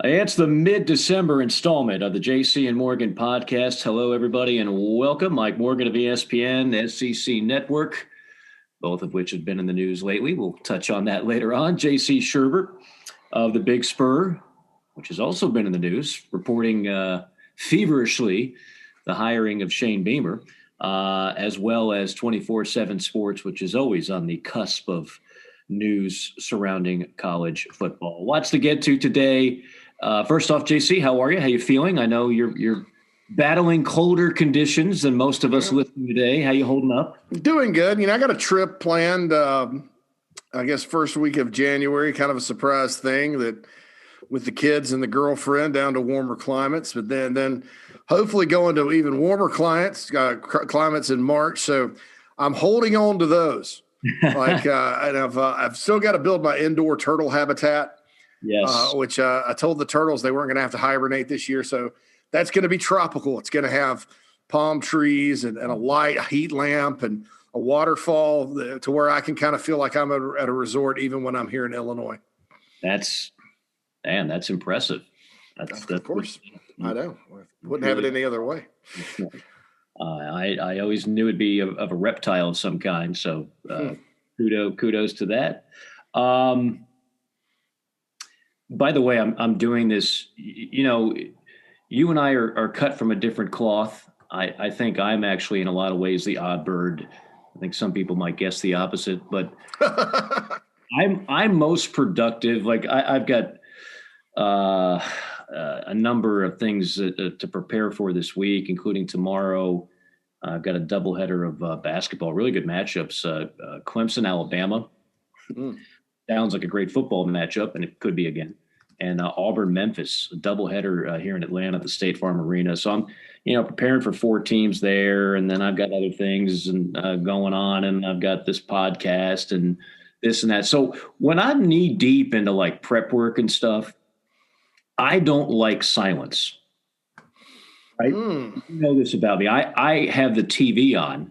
It's the mid-December installment of the JC and Morgan podcast. Hello, everybody, and welcome. Mike Morgan of ESPN, SEC Network, both of which have been in the news lately. We'll touch on that later on. JC Sherbert of the Big Spur, which has also been in the news, reporting feverishly the hiring of Shane Beamer, as well as 24/7 Sports, which is always on the cusp of news surrounding college football. Lots to get to today. First off, JC, how are you? How you feeling? I know you're battling colder conditions than most of us listening today. How you holding up? Doing good. I got a trip planned, I guess, first week of January, kind of a surprise thing that with the kids and the girlfriend down to warmer climates, but then hopefully going to even warmer climates in March. So I'm holding on to those. And I've still got to build my indoor turtle habitat. Yes. Which I told the turtles they weren't going to have to hibernate this year. So that's going to be tropical. It's going to have palm trees and a light, a heat lamp, and a waterfall to where I can kind of feel like I'm at a resort even when I'm here in Illinois. That's impressive. Of course. I know. Wouldn't have it any other way. I always knew it'd be of a reptile of some kind. So kudos to that. By the way, I'm doing this, you and I are cut from a different cloth. I think I'm actually in a lot of ways the odd bird. I think some people might guess the opposite, but I'm most productive. Like I've got a number of things to prepare for this week, including tomorrow. I've got a doubleheader of basketball, really good matchups. Clemson, Alabama. Sounds like a great football matchup, and it could be again. And Auburn, Memphis, a doubleheader here in Atlanta at the State Farm Arena. So I'm, preparing for 4 teams there, and then I've got other things and going on, and I've got this podcast and this and that. So when I'm knee deep into like prep work and stuff, I don't like silence. Right? You know this about me. I have the TV on.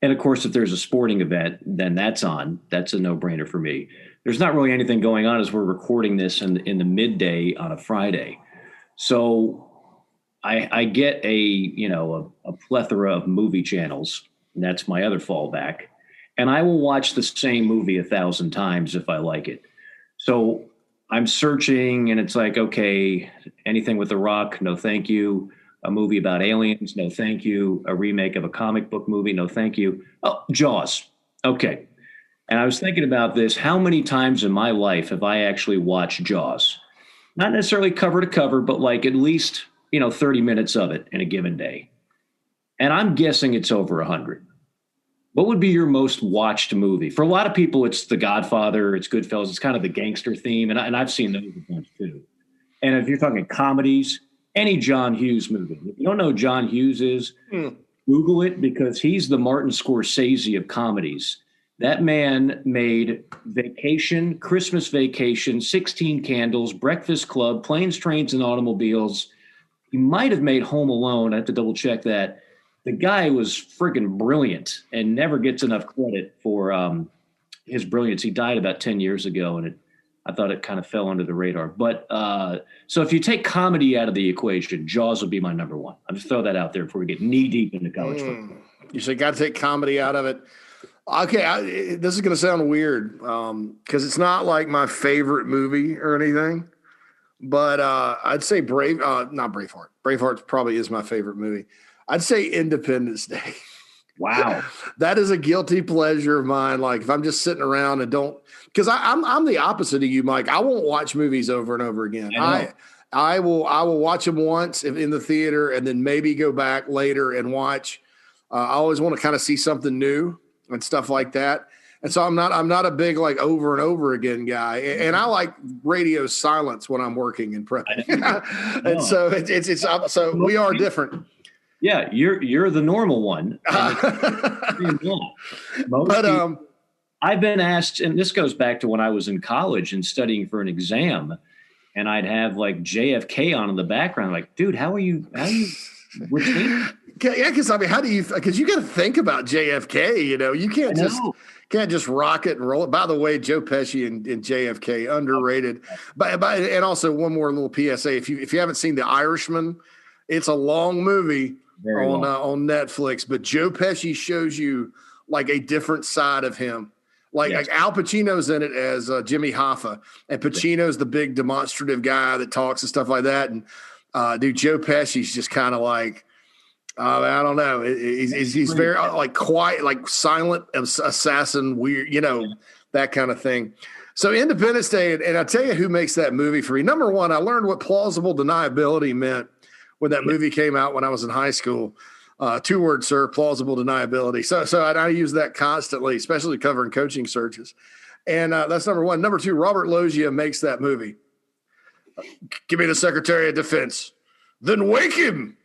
And, of course, if there's a sporting event, then that's on. That's a no-brainer for me. There's not really anything going on as we're recording this in the midday on a Friday. So I get a plethora of movie channels, and that's my other fallback. And I will watch the same movie 1,000 times if I like it. So I'm searching, and it's like, okay, anything with The Rock, no thank you. A movie about aliens, no thank you. A remake of a comic book movie, no thank you. Oh, Jaws. Okay. And I was thinking about this. How many times in my life have I actually watched Jaws? Not necessarily cover to cover, but like at least, 30 minutes of it in a given day. And I'm guessing it's over 100. What would be your most watched movie? For a lot of people, it's The Godfather, it's Goodfellas, it's kind of the gangster theme. And I've seen those a bunch too. And if you're talking comedies, any John Hughes movie. If you don't know who John Hughes is, Google it, because he's the Martin Scorsese of comedies. That man made Vacation, Christmas Vacation, 16 Candles, Breakfast Club, Planes, Trains, and Automobiles. He might have made Home Alone. I have to double check that. The guy was friggin' brilliant and never gets enough credit for his brilliance. He died about 10 years ago, and I thought it kind of fell under the radar. But so if you take comedy out of the equation, Jaws would be my number one. I'll just throw that out there before we get knee deep into college football. You say got to take comedy out of it. Okay, this is going to sound weird because it's not like my favorite movie or anything. But I'd say not Braveheart. Braveheart probably is my favorite movie. I'd say Independence Day. Wow. That is a guilty pleasure of mine. Like if I'm just sitting around and don't – because I'm the opposite of you, Mike. I won't watch movies over and over again. I will watch them once in the theater and then maybe go back later and watch. I always want to kind of see something new and stuff like that. And so I'm not a big like over and over again guy. And I like radio silence when I'm working and prepping. And so it's so we are different. Yeah, you're the normal one. But I've been asked, and this goes back to when I was in college and studying for an exam, and I'd have like JFK on in the background. Like, dude, how are you retaining? Yeah, because how do you? Because you got to think about JFK. You can't just Can't just rock it and roll it. By the way, Joe Pesci and JFK underrated. And also one more little PSA: if you haven't seen The Irishman, it's a long movie on Netflix, but Joe Pesci shows you like a different side of him. Like Al Pacino's in it as Jimmy Hoffa, and Pacino's the big demonstrative guy that talks and stuff like that. And dude, Joe Pesci's just kind of like, I don't know. He's very like quiet, like silent assassin, weird, that kind of thing. So Independence Day, and I'll tell you who makes that movie for me. Number one, I learned what plausible deniability meant when that movie came out when I was in high school. 2 words, sir, plausible deniability. So I use that constantly, especially covering coaching searches. And that's number one. Number two, Robert Loggia makes that movie. Give me the Secretary of Defense. Then wake him.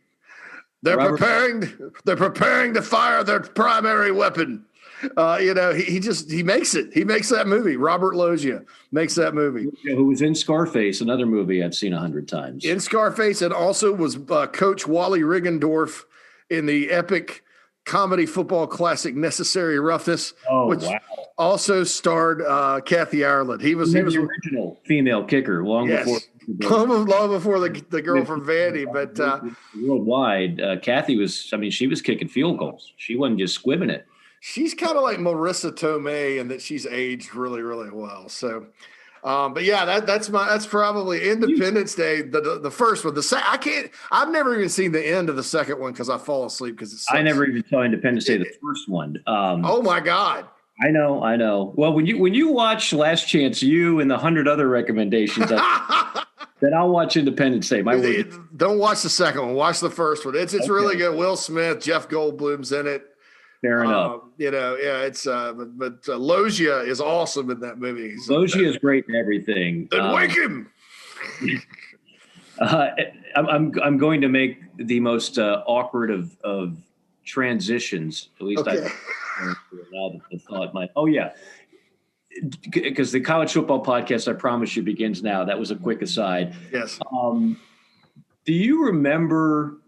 They're preparing to fire their primary weapon. He makes it. He makes that movie. Robert Loggia makes that movie. Who was in Scarface, another movie I've seen 100 times. In Scarface, and also was Coach Wally Riggendorf in the epic comedy football classic Necessary Roughness, which also starred Kathy Ireland. He was the original female kicker long before the girl from Vandy. But worldwide, Kathy she was kicking field goals. She wasn't just squibbing it. She's kind of like Marissa Tomei in that she's aged really, really well. So, but yeah, that's probably Independence Day, the first one. I've never even seen the end of the second one because I fall asleep because it's. I never even saw Independence Day, the first one. Oh my God. I know. Well, when you watch Last Chance U and the 100 other recommendations, then I'll watch Independence Day. Don't watch the second one. Watch the first one. It's really good. Will Smith, Jeff Goldblum's in it. Fair enough. It's but Loggia is awesome in that movie. Loggia is great in everything. Then wake him. I'm going to make the most awkward of transitions. At least I now that the thought might. Oh yeah, because the college football podcast, I promise you, begins now. That was a quick aside. Yes. Do you remember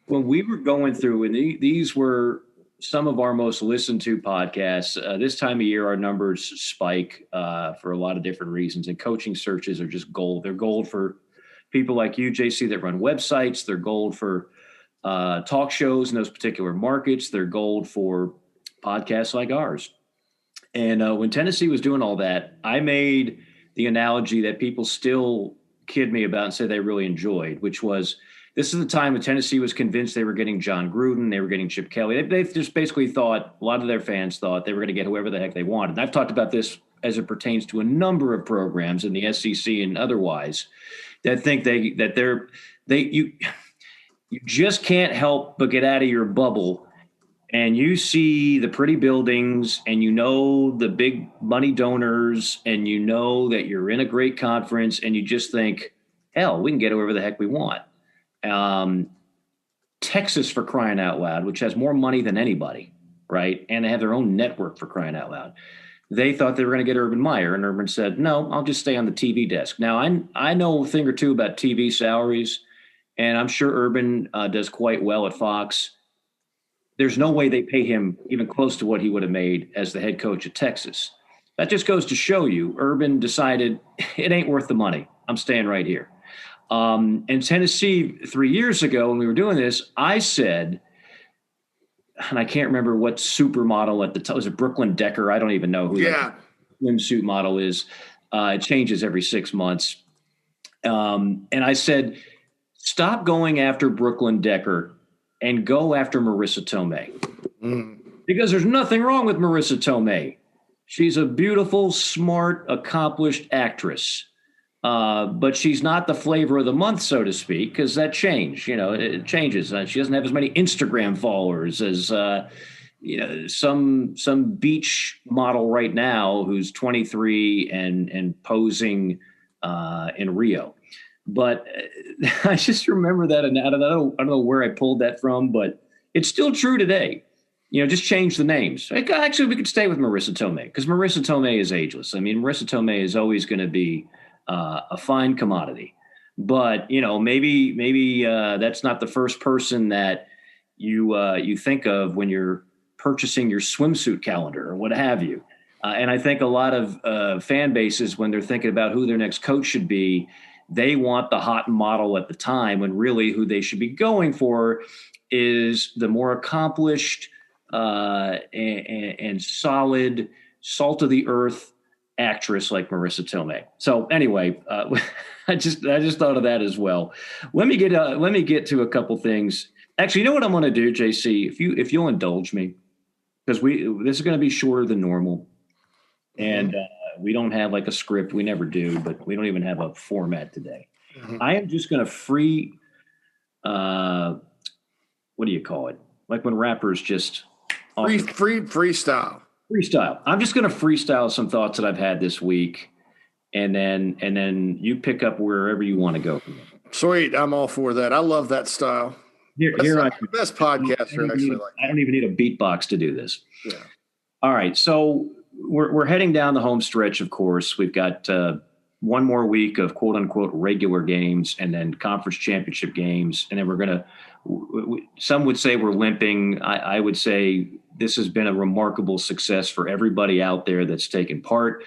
when we were going through, and these were some of our most listened to podcasts? This time of year, our numbers spike for a lot of different reasons, and coaching searches are just gold. They're gold for people like you, JC, that run websites. They're gold for talk shows in those particular markets. They're gold for podcasts like ours. And when Tennessee was doing all that, I made the analogy that people still kid me about and say they really enjoyed, which was, this is the time when Tennessee was convinced they were getting John Gruden, they were getting Chip Kelly. They just basically thought, a lot of their fans thought they were going to get whoever the heck they wanted. And I've talked about this as it pertains to a number of programs in the SEC and otherwise that think you just can't help but get out of your bubble, and you see the pretty buildings and the big money donors, and that you're in a great conference, and you just think, hell, we can get whoever the heck we want. Texas, for crying out loud, which has more money than anybody, right? And they have their own network, for crying out loud. They thought they were going to get Urban Meyer, and Urban said, no, I'll just stay on the TV desk. Now, I know a thing or two about TV salaries, and I'm sure Urban does quite well at Fox. There's no way they pay him even close to what he would have made as the head coach at Texas. That just goes to show you, Urban decided it ain't worth the money. I'm staying right here. And Tennessee, 3 years ago when we were doing this, I said, and I can't remember what supermodel at the time, was it Brooklyn Decker? I don't even know who that swimsuit model is. It changes every 6 months. And I said, stop going after Brooklyn Decker and go after Marissa Tomei. Because there's nothing wrong with Marissa Tomei. She's a beautiful, smart, accomplished actress. But she's not the flavor of the month, so to speak, because that changed. It changes. She doesn't have as many Instagram followers as some beach model right now who's 23 and posing in Rio. But I just remember that, and I don't know where I pulled that from, but it's still true today. Just change the names. Actually, we could stay with Marissa Tomei because Marissa Tomei is ageless. I mean, Marissa Tomei is always going to be a fine commodity, but maybe that's not the first person that you think of when you're purchasing your swimsuit calendar or what have you. And I think a lot of fan bases, when they're thinking about who their next coach should be, they want the hot model at the time, when really who they should be going for is the more accomplished and solid, salt of the earth actress like Marissa Tomei. So anyway, I just thought of that as well. Let me get to a couple things. Actually, you know what I'm going to do, JC? If you'll indulge me, because this is going to be shorter than normal, and we don't have like a script. We never do, but we don't even have a format today. I am just going to what do you call it? Like when rappers just freestyle. Freestyle. I'm just going to freestyle some thoughts that I've had this week, and then you pick up wherever you want to go from there. Sweet, I'm all for that. I love that style. Best podcaster. I don't even need a beatbox to do this. Yeah. All right, so we're heading down the home stretch. Of course, we've got one more week of quote unquote regular games, and then conference championship games, and then we're gonna. Some would say we're limping. I would say this has been a remarkable success for everybody out there that's taken part.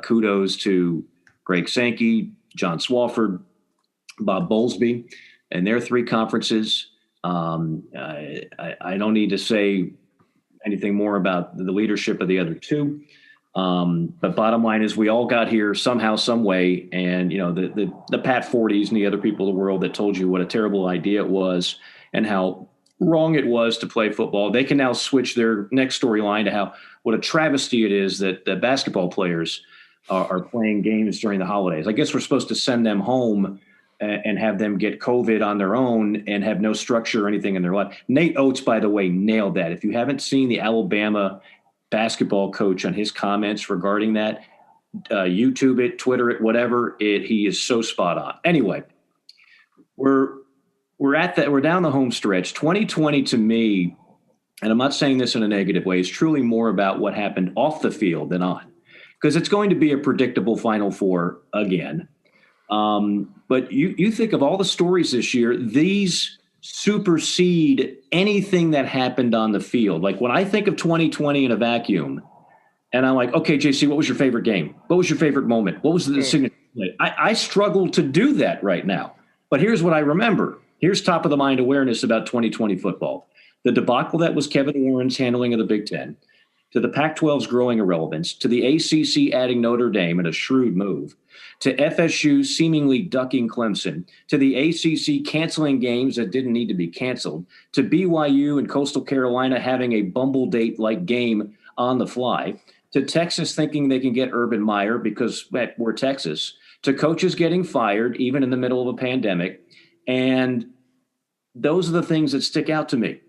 Kudos to Greg Sankey, John Swofford, Bob Bowlesby, and their three conferences. I don't need to say anything more about the leadership of the other two. But bottom line is we all got here somehow, some way. And, the Pat Forties and the other people of the world that told you what a terrible idea it was and how wrong it was to play football, they can now switch their next storyline to what a travesty it is that the basketball players are playing games during the holidays. I guess we're supposed to send them home and have them get COVID on their own and have no structure or anything in their life. Nate Oates, by the way, nailed that. If you haven't seen the Alabama basketball coach on his comments regarding that, YouTube it, Twitter it, whatever, he is so spot on. Anyway, we're down the home stretch. 2020 to me, and I'm not saying this in a negative way, is truly more about what happened off the field than on, because it's going to be a predictable Final Four again. But you think of all the stories this year, these supersede anything that happened on the field. Like when I think of 2020 in a vacuum, and I'm like, okay, JC, what was your favorite game? What was your favorite moment? What was the signature play? I struggle to do that right now. But here's what I remember. Here's top of the mind awareness about 2020 football. The debacle that was Kevin Warren's handling of the Big Ten, to the Pac-12's growing irrelevance, to the ACC adding Notre Dame in a shrewd move, to FSU seemingly ducking Clemson, to the ACC canceling games that didn't need to be canceled, to BYU and Coastal Carolina having a bumble date-like game on the fly, to Texas thinking they can get Urban Meyer because we're Texas, to coaches getting fired even in the middle of a pandemic. And those are the things that stick out to me.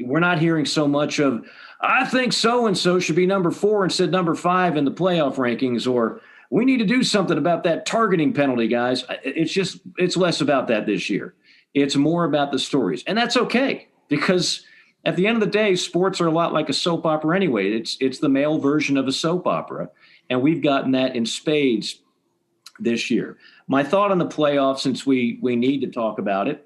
We're not hearing so much of, I think so-and-so should be number 4 instead number 5 in the playoff rankings, or we need to do something about that targeting penalty, guys. It's less about that this year. It's more about the stories. And that's okay, because at the end of the day, sports are a lot like a soap opera anyway. It's the male version of a soap opera. And we've gotten that in spades this year. My thought on the playoffs, since we need to talk about it,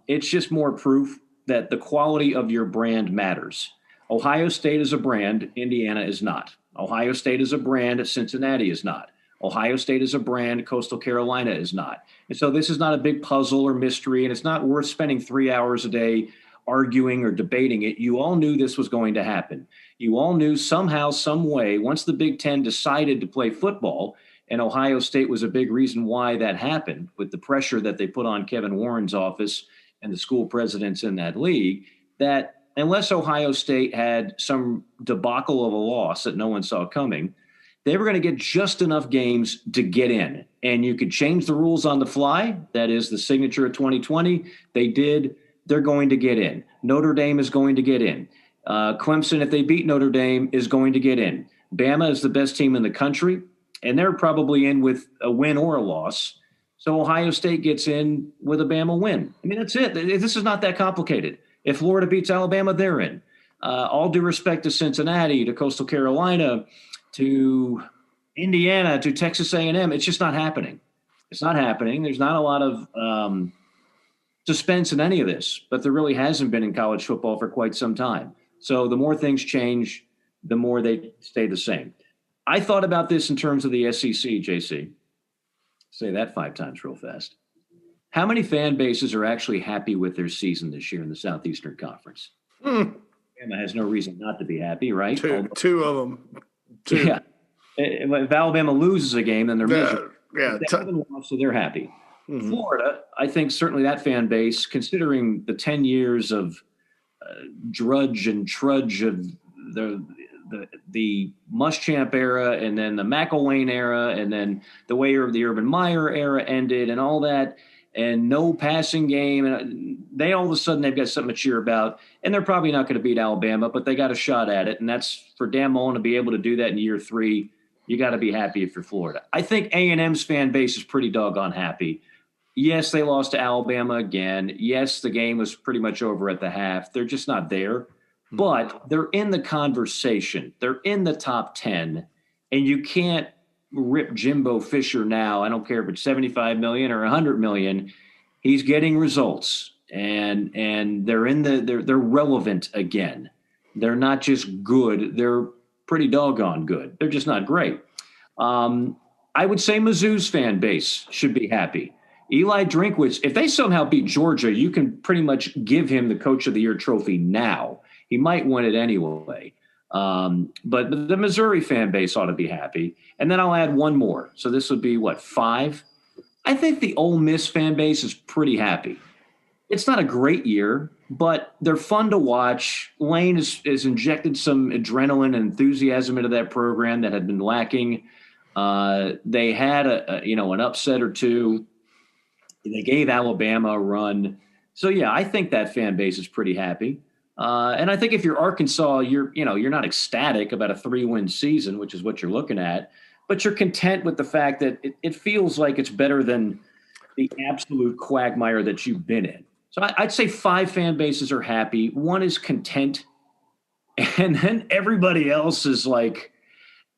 it's just more proof that the quality of your brand matters. Ohio State is a brand, Indiana is not. Ohio State is a brand, Cincinnati is not. Ohio State is a brand, Coastal Carolina is not. And so this is not a big puzzle or mystery, and it's not worth spending 3 hours a day arguing or debating it. You all knew this was going to happen. You all knew somehow, some way, once the Big Ten decided to play football, and Ohio State was a big reason why that happened, with the pressure that they put on Kevin Warren's office and the school presidents in that league, that unless Ohio State had some debacle of a loss that no one saw coming, they were going to get just enough games to get in. And you could change the rules on the fly. That is the signature of 2020. They did. They're going to get in. Notre Dame is going to get in. Clemson, if they beat Notre Dame, is going to get in. Bama is the best team in the country, and they're probably in with a win or a loss. So Ohio State gets in with a Bama win. I mean, that's it. This is not that complicated. If Florida beats Alabama, they're in. All due respect to Cincinnati, to Coastal Carolina, to Indiana, to Texas A&M, it's just not happening. It's not happening. There's not a lot of suspense in any of this, but there really hasn't been in college football for quite some time. So the more things change, the more they stay the same. I thought about this in terms of the SEC, JC. Say that 5 times real fast. How many fan bases are actually happy with their season this year in the Southeastern Conference? Alabama has no reason not to be happy, right? Two of them. Two. Yeah. If Alabama loses a game, then they're miserable. Yeah. They haven't lost, so they're happy. Mm-hmm. Florida, I think certainly that fan base, considering the 10 years of drudge and trudge of the Muschamp era, and then the McElwain era, and then the way the Urban Meyer era ended, and all that, and no passing game, and they all of a sudden they've got something to cheer about, and they're probably not going to beat Alabama, but they got a shot at it, and that's for Dan Mullen to be able to do that in year 3. You got to be happy if you're Florida. I think A&M's fan base is pretty doggone happy. Yes, they lost to Alabama again. Yes, the game was pretty much over at the half. They're just not there. But they're in the conversation. They're in the top 10. And you can't rip Jimbo Fisher now. I don't care if it's $75 million or $100 million. He's getting results. And they're relevant again. They're not just good. They're pretty doggone good. They're just not great. I would say Mizzou's fan base should be happy. Eli Drinkwitz, if they somehow beat Georgia, you can pretty much give him the Coach of the Year trophy now. He might win it anyway. But the Missouri fan base ought to be happy. And then I'll add one more. So this would be, 5? I think the Ole Miss fan base is pretty happy. It's not a great year, but they're fun to watch. Lane has injected some adrenaline and enthusiasm into that program that had been lacking. They had an upset or two. They gave Alabama a run. So, yeah, I think that fan base is pretty happy. And I think if you're Arkansas, you're not ecstatic about a 3-win season, which is what you're looking at, but you're content with the fact that it feels like it's better than the absolute quagmire that you've been in. So I'd say 5 fan bases are happy. 1 is content. And then everybody else is like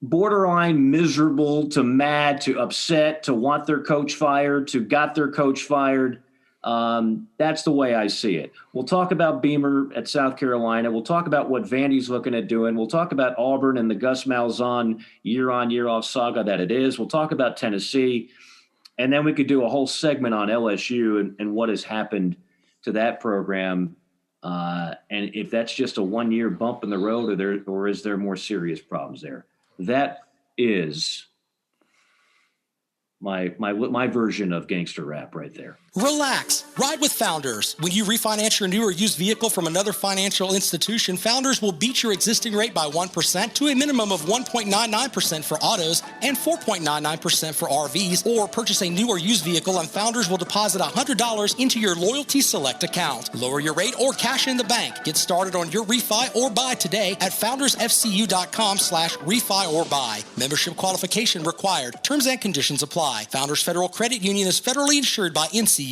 borderline miserable to mad to upset to want their coach fired to got their coach fired. That's the way I see it. We'll talk about Beamer at South Carolina. We'll talk about what Vandy's looking at doing. We'll talk about Auburn and the Gus Malzahn year off saga that it is. We'll talk about Tennessee. And then we could do a whole segment on LSU and what has happened to that program. And if that's just a 1-year bump in the road or is there more serious problems there? That is my version of gangster rap right there. Relax. Ride with Founders. When you refinance your new or used vehicle from another financial institution, Founders will beat your existing rate by 1% to a minimum of 1.99% for autos and 4.99% for RVs, or purchase a new or used vehicle and Founders will deposit $100 into your Loyalty Select account. Lower your rate or cash in the bank. Get started on your refi or buy today at foundersfcu.com/refi or buy. Membership qualification required. Terms and conditions apply. Founders Federal Credit Union is federally insured by NCUA.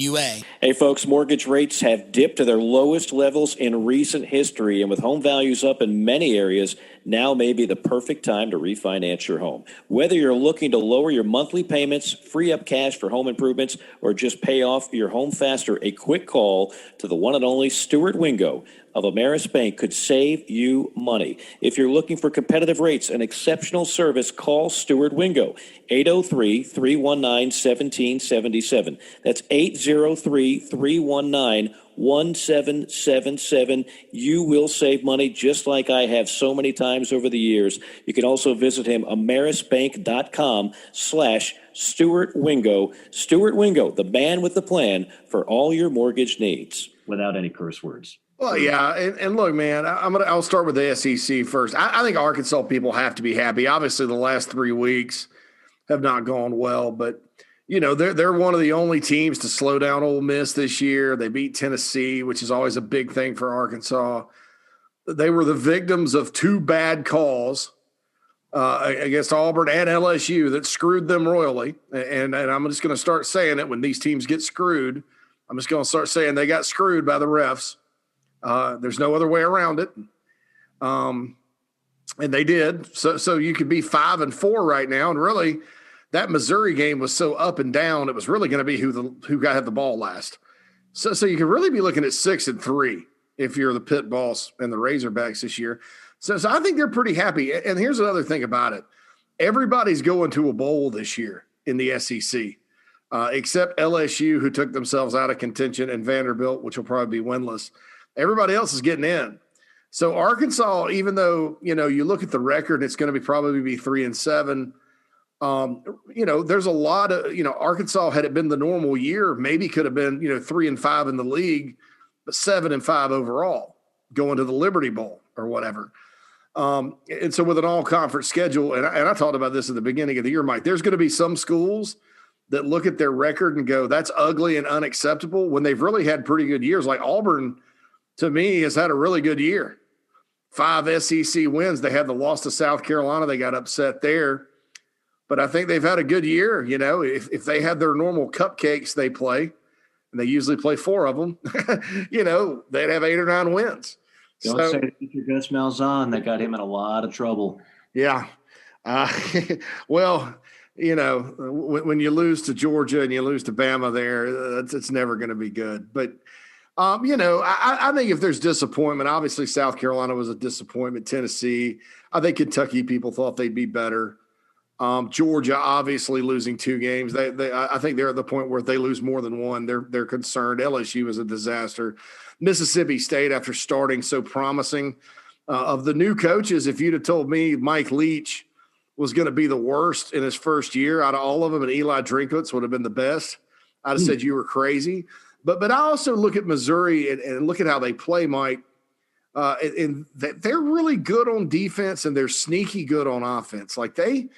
Hey folks, mortgage rates have dipped to their lowest levels in recent history, and with home values up in many areas, now may be the perfect time to refinance your home. Whether you're looking to lower your monthly payments, free up cash for home improvements, or just pay off your home faster, a quick call to the one and only Stuart Wingo of Ameris Bank could save you money. If you're looking for competitive rates and exceptional service, call Stuart Wingo, 803-319-1777. That's 803-319-1777. You will save money just like I have so many times over the years. You can also visit him, amerisbank.com/Stuart Wingo. Stuart Wingo, the man with the plan for all your mortgage needs. Without any curse words. Well, yeah, and look, man, I'll start with the SEC first. I think Arkansas people have to be happy. Obviously, the last 3 weeks have not gone well, but they're one of the only teams to slow down Ole Miss this year. They beat Tennessee, which is always a big thing for Arkansas. They were the victims of 2 bad calls against Auburn and LSU that screwed them royally. And I'm just going to start saying it when these teams get screwed. I'm just going to start saying they got screwed by the refs. There's no other way around it. And they did. So you could be 5-4 right now. And really, that Missouri game was so up and down, it was really going to be who had the ball last. So you could really be looking at 6-3 if you're the Pit Boss and the Razorbacks this year. So I think they're pretty happy. And here's another thing about it. Everybody's going to a bowl this year in the SEC, except LSU, who took themselves out of contention, and Vanderbilt, which will probably be winless. Everybody else is getting in. So Arkansas, even though, you look at the record, it's going to probably be 3-7. There's a lot of, Arkansas, had it been the normal year, maybe could have been, 3-5 in the league, but 7-5 overall going to the Liberty Bowl or whatever. And so with an all-conference schedule, and I talked about this at the beginning of the year, Mike, there's going to be some schools that look at their record and go, that's ugly and unacceptable, when they've really had pretty good years. Like Auburn, to me, has had a really good year. 5 SEC wins. They had the loss to South Carolina. They got upset there. But I think they've had a good year. If they had their normal cupcakes they play, and they usually play 4 of them, they'd have 8 or 9 wins. Don't say Mr. Gus Malzahn. That got him in a lot of trouble. Yeah. Well, when you lose to Georgia and you lose to Bama there, it's never going to be good. But, I think if there's disappointment, obviously South Carolina was a disappointment. Tennessee, I think Kentucky people thought they'd be better. Georgia, obviously losing 2 games. I think they're at the point where if they lose more than 1, they're concerned. LSU is a disaster. Mississippi State, after starting so promising, of the new coaches, if you'd have told me Mike Leach was going to be the worst in his first year out of all of them, and Eli Drinkwitz would have been the best, I'd have said you were crazy. But I also look at Missouri and look at how they play, Mike. And they're really good on defense, and they're sneaky good on offense. Like they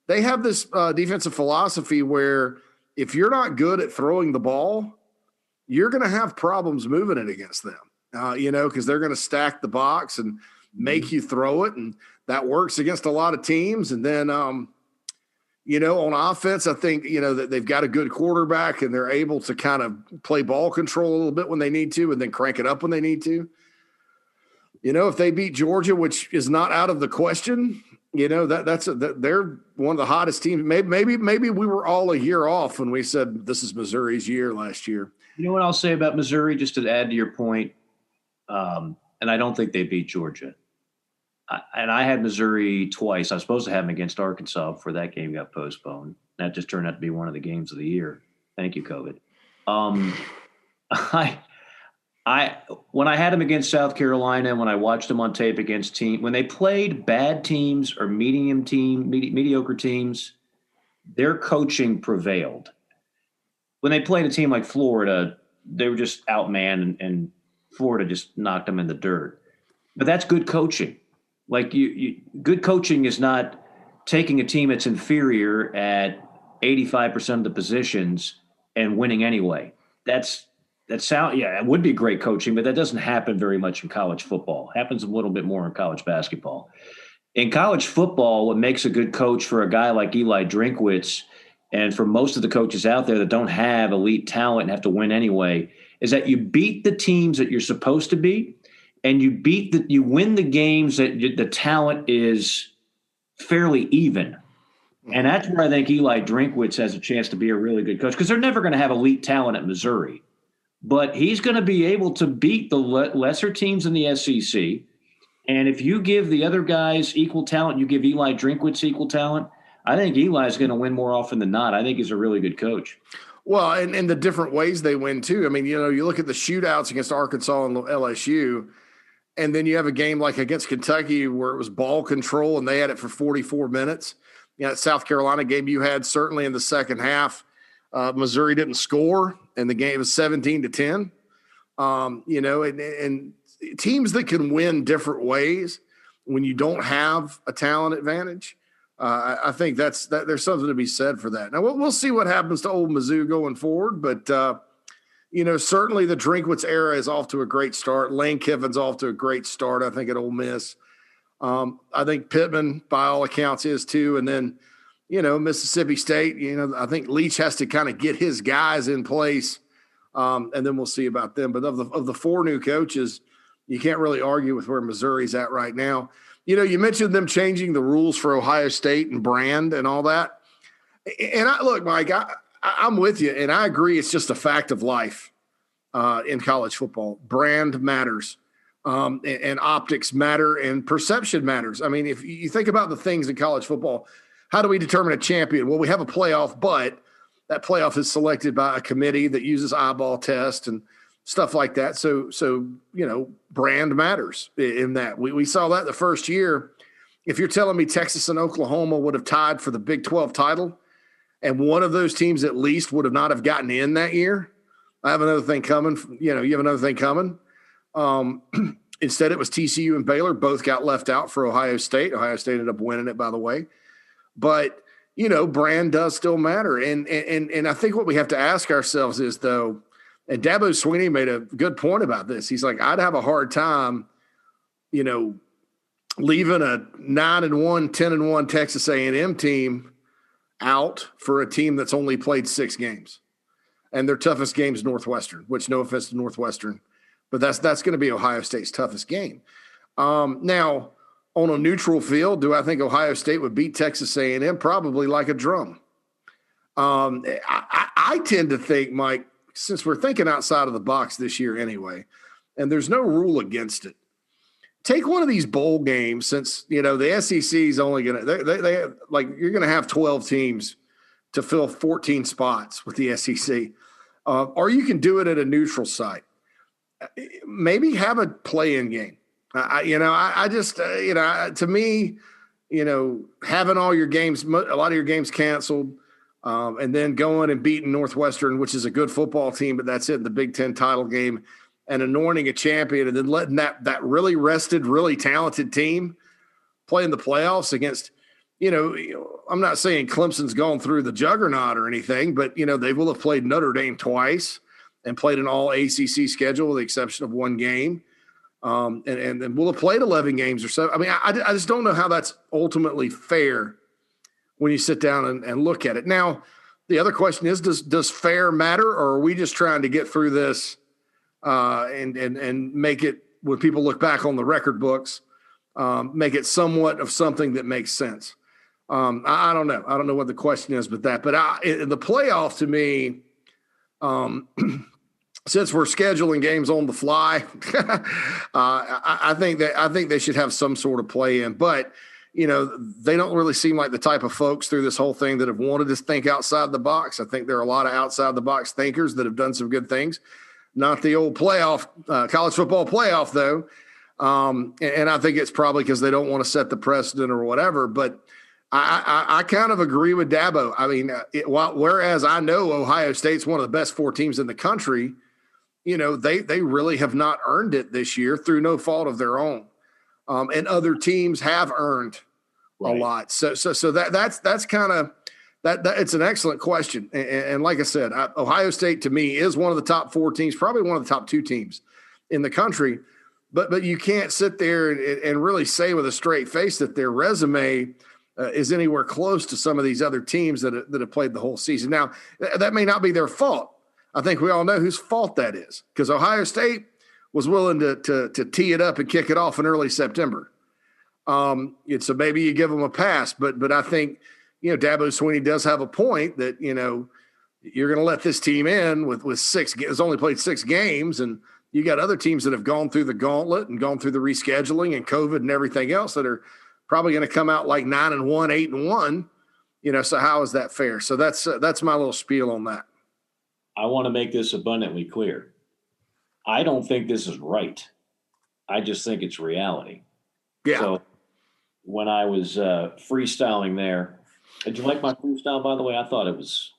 have this defensive philosophy where if you're not good at throwing the ball, you're going to have problems moving it against them, because they're going to stack the box and make you throw it. And that works against a lot of teams. And then, on offense, I think, that they've got a good quarterback and they're able to kind of play ball control a little bit when they need to and then crank it up when they need to. If they beat Georgia, which is not out of the question, they're one of the hottest teams. Maybe we were all a year off when we said this is Missouri's year last year. You know what I'll say about Missouri, just to add to your point, and I don't think they beat Georgia. I had Missouri twice. I was supposed to have them against Arkansas before that game got postponed. That just turned out to be one of the games of the year. Thank you, COVID. When I had them against South Carolina, when I watched them on tape against when they played bad teams or mediocre teams, their coaching prevailed. When they played a team like Florida, they were just outmanned, and Florida just knocked them in the dirt. But that's good coaching. Like good coaching is not taking a team that's inferior at 85% of the positions and winning anyway. It would be great coaching, but that doesn't happen very much in college football. It happens a little bit more in college basketball. In college football, what makes a good coach for a guy like Eli Drinkwitz, and for most of the coaches out there that don't have elite talent and have to win anyway, is that you beat the teams that you're supposed to beat, and you win the games that the talent is fairly even. And that's where I think Eli Drinkwitz has a chance to be a really good coach, because they're never going to have elite talent at Missouri. But he's going to be able to beat the lesser teams in the SEC. And if you give the other guys equal talent, you give Eli Drinkwitz equal talent, I think Eli is going to win more often than not. I think he's a really good coach. Well, and the different ways they win, too. I mean, you look at the shootouts against Arkansas and LSU, and then you have a game like against Kentucky where it was ball control and they had it for 44 minutes. That South Carolina game you had certainly in the second half. Missouri didn't score, and the game was 17-10. And teams that can win different ways when you don't have a talent advantage, I think there's something to be said for that. Now we'll see what happens to old Mizzou going forward, but certainly the Drinkwitz era is off to a great start. Lane Kiffin's off to a great start, I think, at Ole Miss. I think Pittman, by all accounts, is too, and then. Mississippi State, I think Leach has to kind of get his guys in place, and then we'll see about them. But of the 4 new coaches, you can't really argue with where Missouri's at right now. You mentioned them changing the rules for Ohio State and brand and all that. And look, Mike, I'm with you, and I agree it's just a fact of life in college football. Brand matters. and optics matter and perception matters. I mean, if you think about the things in college football, how do we determine a champion? Well, we have a playoff, but that playoff is selected by a committee that uses eyeball test and stuff like that. So brand matters in that. We saw that the first year. If you're telling me Texas and Oklahoma would have tied for the Big 12 title, and one of those teams at least would have not have gotten in that year, I have another thing coming. You have another thing coming. Instead, it was TCU and Baylor. Both got left out for Ohio State. Ohio State ended up winning it, by the way. But, brand does still matter. And I think what we have to ask ourselves is, though, and Dabo Swinney made a good point about this. He's like, I'd have a hard time, leaving a 9-1, 10-1 Texas A&M team out for a team that's only played 6 games. And their toughest game is Northwestern, which, no offense to Northwestern, but that's going to be Ohio State's toughest game. Now, on a neutral field, do I think Ohio State would beat Texas A&M? Probably like a drum. I tend to think, Mike, since we're thinking outside of the box this year anyway, and there's no rule against it, take one of these bowl games, since the SEC is only going to they you're going to have 12 teams to fill 14 spots with the SEC, or you can do it at a neutral site. Maybe have a play-in game. To me, having all your games, a lot of your games canceled, and then going and beating Northwestern, which is a good football team, but that's it in the Big Ten title game, and anointing a champion, and then letting that really rested, really talented team play in the playoffs against, I'm not saying Clemson's gone through the juggernaut or anything, but, they will have played Notre Dame twice and played an all ACC schedule with the exception of one game. And we'll have played 11 games or so. I mean, I just don't know how that's ultimately fair when you sit down and look at it. Now, the other question is, does fair matter, or are we just trying to get through this and make it, when people look back on the record books, make it somewhat of something that makes sense? I don't know. I don't know what the question is, but the playoff to me, since we're scheduling games on the fly, I think they should have some sort of play in. But they don't really seem like the type of folks through this whole thing that have wanted to think outside the box. I think there are a lot of outside the box thinkers that have done some good things. Not the old playoff, college football playoff, though. And I think it's probably because they don't want to set the precedent or whatever. But I kind of agree with Dabo. I mean, whereas I know Ohio State's one of the best 4 teams in the country, they really have not earned it this year through no fault of their own. And other teams have earned a lot. So that's kind of that. It's an excellent question. And like I said, Ohio State to me is one of the top 4 teams, probably one of the top 2 teams in the country. But you can't sit there and really say with a straight face that their resume is anywhere close to some of these other teams that have played the whole season. Now, that may not be their fault. I think we all know whose fault that is, because Ohio State was willing to tee it up and kick it off in early September. So maybe you give them a pass, but I think, Dabo Swinney does have a point that, you're going to let this team in with 6 games, only played 6 games, and you got other teams that have gone through the gauntlet and gone through the rescheduling and COVID and everything else that are probably going to come out like 9-1, 8-1, so how is that fair? So that's my little spiel on that. I want to make this abundantly clear. I don't think this is right. I just think it's reality. Yeah. So when I was freestyling there, did you like my freestyle, by the way? I thought it was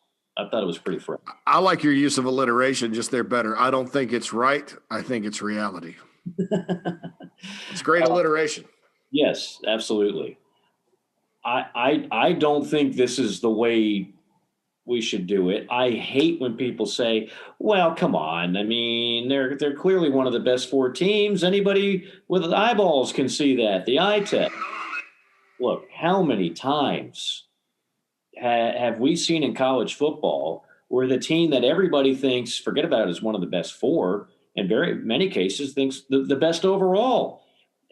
pretty fresh. I like your use of alliteration just there better. I don't think it's right. I think it's reality. It's great alliteration. Yes, absolutely. I don't think this is the way we should do it. I hate when people say, well, come on. I mean, they're clearly one of the best 4 teams. Anybody with eyeballs can see that, the eye test. Look, how many times have we seen in college football where the team that everybody thinks, forget about it, is one of the best 4, in very many cases thinks the best overall.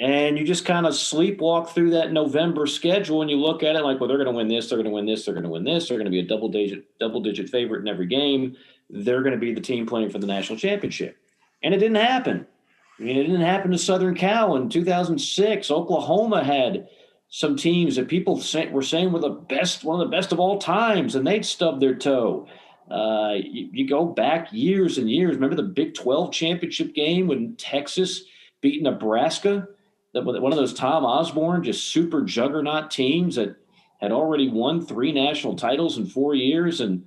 And you just kind of sleepwalk through that November schedule and you look at it like, well, they're going to win this, they're going to win this, they're going to win this, they're going to be a double-digit favorite in every game. They're going to be the team playing for the national championship. And it didn't happen. I mean, it didn't happen to Southern Cal in 2006. Oklahoma had some teams that people were saying were one of the best of all times, and they'd stub their toe. You go back years and years. Remember the Big 12 championship game when Texas beat Nebraska? One of those Tom Osborne, just super juggernaut teams that had already won 3 national titles in 4 years. And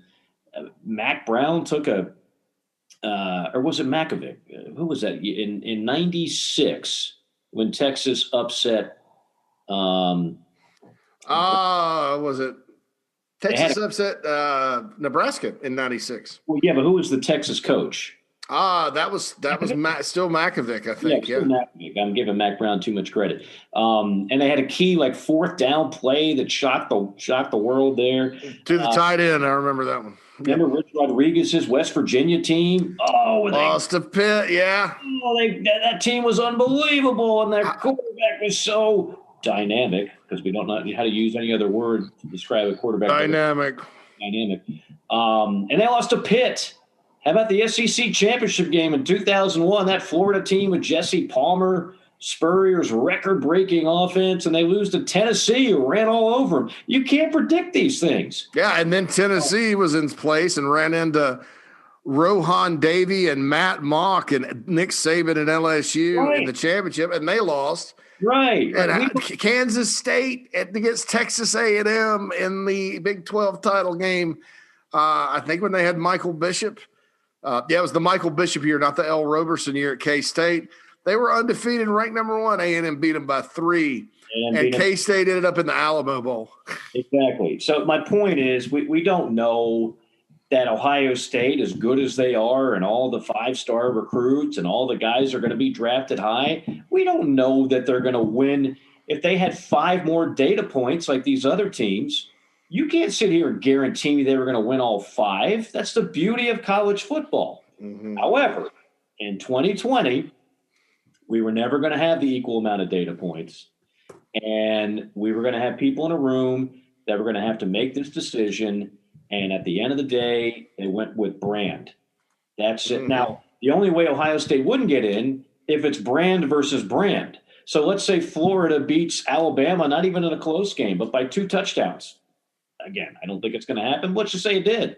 Mac Brown took or was it Makovic? Who was that? In 96 when Texas upset. Was it Texas upset Nebraska in 96? Well, yeah, but who was the Texas coach? That was still Makovic, I think. Yeah. Makovic. I'm giving Mac Brown too much credit. And they had a key 4th down play that shocked the world there. To the tight end, I remember that one. Remember Rich Rodriguez's West Virginia team? Lost to Pitt, yeah. That team was unbelievable, and their quarterback was so dynamic, because we don't know how to use any other word to describe a quarterback. Dynamic. And they lost to Pitt. How about the SEC championship game in 2001? That Florida team with Jesse Palmer, Spurrier's record-breaking offense, and they lose to Tennessee, who ran all over them. You can't predict these things. Yeah, and then Tennessee was in place and ran into Rohan Davey and Matt Mock and Nick Saban at LSU in the championship, and they lost. Right. And Kansas State against Texas A&M in the Big 12 title game, I think when they had Michael Bishop. It was the Michael Bishop year, not the L. Roberson year at K-State. They were undefeated, ranked number 1. A&M beat them by 3. And K-State ended up in the Alamo Bowl. Exactly. So my point is we don't know that Ohio State, as good as they are, and all the 5-star recruits and all the guys are going to be drafted high, we don't know that they're going to win. If they had 5 more data points like these other teams, you can't sit here and guarantee me they were going to win all 5. That's the beauty of college football. Mm-hmm. However, in 2020, we were never going to have the equal amount of data points. And we were going to have people in a room that were going to have to make this decision. And at the end of the day, they went with brand. That's it. Mm-hmm. Now, the only way Ohio State wouldn't get in if it's brand versus brand. So let's say Florida beats Alabama, not even in a close game, but by 2 touchdowns. Again, I don't think it's going to happen. Let's just say it did.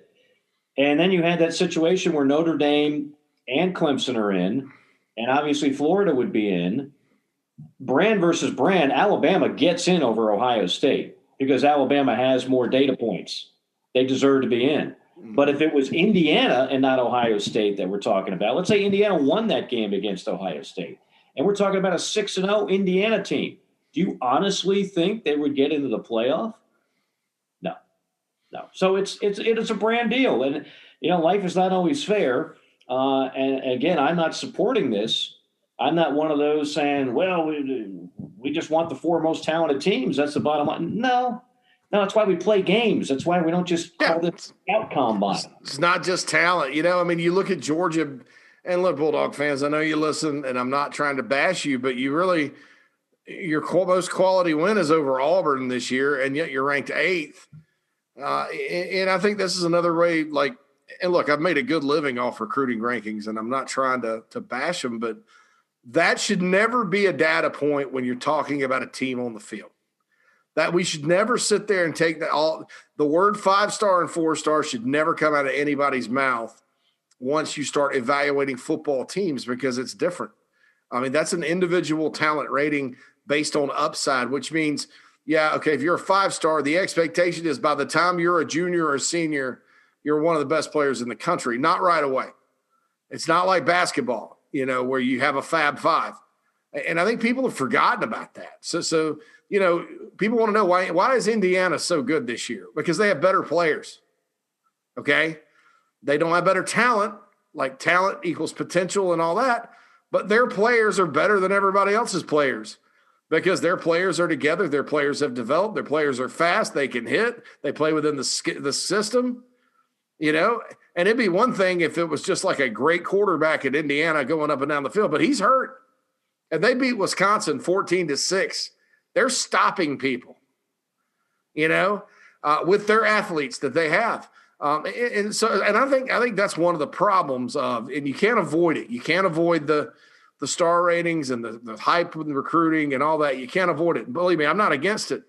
And then you had that situation where Notre Dame and Clemson are in, and obviously Florida would be in. Brand versus brand, Alabama gets in over Ohio State because Alabama has more data points. They deserve to be in. But if it was Indiana and not Ohio State that we're talking about, let's say Indiana won that game against Ohio State, and we're talking about a 6-0 Indiana team. Do you honestly think they would get into the playoff? No. So it's a brand deal. And, life is not always fair. And again, I'm not supporting this. I'm not one of those saying, well, we just want the 4 most talented teams. That's the bottom line. No, that's why we play games. That's why we don't just call this scout combine. It's not just talent. You look at Georgia, and look, Bulldog fans, I know you listen, and I'm not trying to bash you, but your most quality win is over Auburn this year, and yet you're ranked 8th. And I think this is another way, and look, I've made a good living off recruiting rankings, and I'm not trying to bash them, but that should never be a data point when you're talking about a team on the field. That we should never sit there and take the word 5-star and 4-star should never come out of anybody's mouth once you start evaluating football teams, because it's different. I mean, that's an individual talent rating based on upside, which means – if you're a 5-star, the expectation is by the time you're a junior or a senior, you're one of the best players in the country. Not right away. It's not like basketball, where you have a Fab 5. And I think people have forgotten about that. So people want to know why is Indiana so good this year? Because they have better players. Okay? They don't have better talent, like talent equals potential and all that, but their players are better than everybody else's players. Because their players are together, their players have developed, their players are fast, they can hit, they play within the system, and it'd be one thing if it was just like a great quarterback at Indiana going up and down the field, but he's hurt. And they beat Wisconsin 14-6. They're stopping people, with their athletes that they have. And I think that's one of the problems and you can't avoid it. You can't avoid the the star ratings and the hype with the recruiting and all that. You can't avoid it. Believe me, I'm not against it.